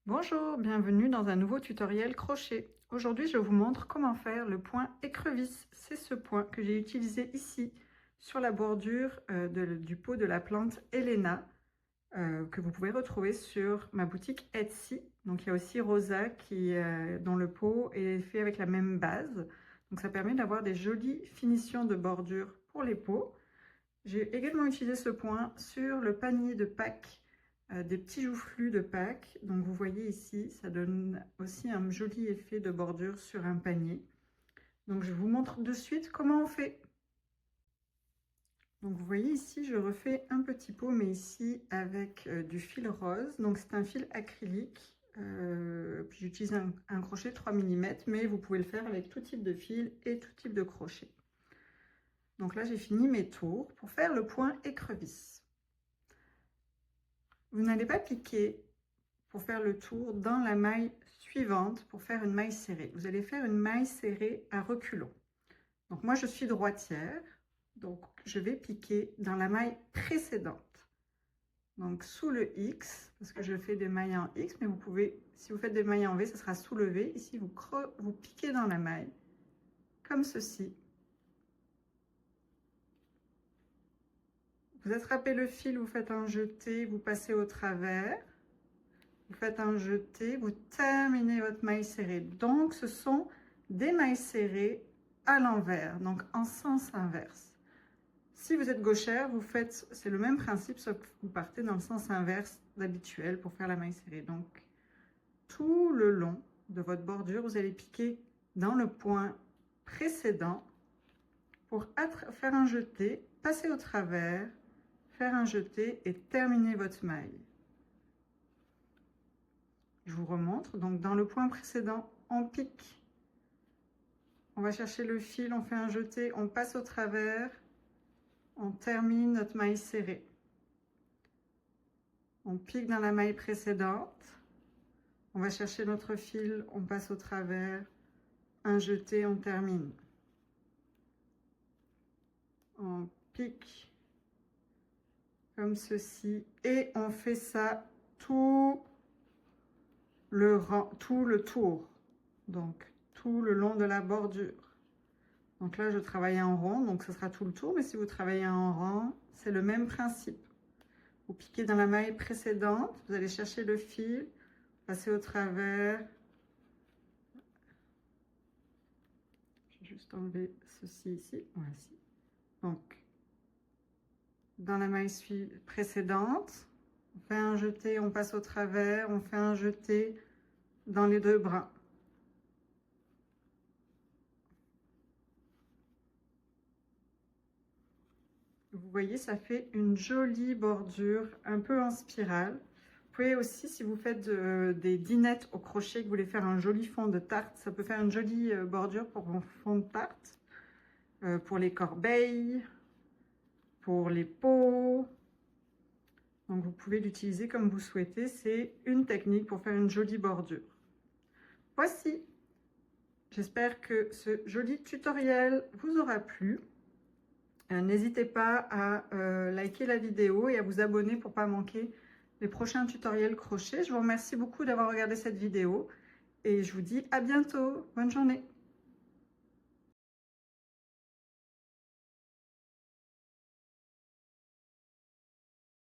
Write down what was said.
Bonjour, bienvenue dans un nouveau tutoriel crochet. Aujourd'hui, je vous montre comment faire le point écrevisse. C'est ce point que j'ai utilisé ici sur la bordure du pot de la plante Helena que vous pouvez retrouver sur ma boutique Etsy. Donc il y a aussi Rosa dont le pot est fait avec la même base. Donc ça permet d'avoir des jolies finitions de bordure pour les pots. J'ai également utilisé ce point sur le panier de Pâques, des petits joufflus de Pâques. Donc vous voyez ici, ça donne aussi un joli effet de bordure sur un panier. Donc je vous montre de suite comment on fait. Donc vous voyez ici, je refais un petit pot, mais ici avec du fil rose. Donc c'est un fil acrylique. Puis j'utilise un crochet 3 mm, mais vous pouvez le faire avec tout type de fil et tout type de crochet. Donc là, j'ai fini mes tours pour faire le point écrevisse. Vous n'allez pas piquer pour faire le tour dans la maille suivante pour faire une maille serrée. Vous allez faire une maille serrée à reculons. Donc moi, je suis droitière, donc je vais piquer dans la maille précédente. Donc sous le X, parce que je fais des mailles en X, mais vous pouvez, si vous faites des mailles en V, ça sera sous le V. Ici, vous piquez dans la maille, comme ceci. Vous attrapez le fil, vous faites un jeté, vous passez au travers. Vous faites un jeté, vous terminez votre maille serrée. Donc, ce sont des mailles serrées à l'envers, donc en sens inverse. Si vous êtes gauchère, vous faites, c'est le même principe, sauf que vous partez dans le sens inverse d'habituel pour faire la maille serrée. Donc, tout le long de votre bordure, vous allez piquer dans le point précédent pour faire un jeté, passer au travers, faire un jeté et terminer votre maille. Je vous remontre, donc dans le point précédent, on pique, on va chercher le fil, on fait un jeté, on passe au travers, on termine notre maille serrée. On pique dans la maille précédente, on va chercher notre fil, on passe au travers, un jeté, on termine. On pique comme ceci et on fait ça tout le tour, donc tout le long de la bordure. Donc là, je travaille en rond, donc ce sera tout le tour, mais si vous travaillez en rond, c'est le même principe. Vous piquez dans la maille précédente, vous allez chercher le fil, passer au travers. Je vais juste enlever ceci ici, voici. Donc, dans la maille précédente, on fait un jeté, on passe au travers, on fait un jeté dans les deux brins. Vous voyez, ça fait une jolie bordure, un peu en spirale. Vous pouvez aussi, si vous faites des dinettes au crochet, que vous voulez faire un joli fond de tarte, ça peut faire une jolie bordure pour vos fonds de tarte, pour les corbeilles, pour les pots. Donc vous pouvez l'utiliser comme vous souhaitez. C'est une technique pour faire une jolie bordure. Voici. J'espère que ce joli tutoriel vous aura plu. N'hésitez pas à liker la vidéo et à vous abonner pour ne pas manquer les prochains tutoriels crochet. Je vous remercie beaucoup d'avoir regardé cette vidéo et je vous dis à bientôt. Bonne journée.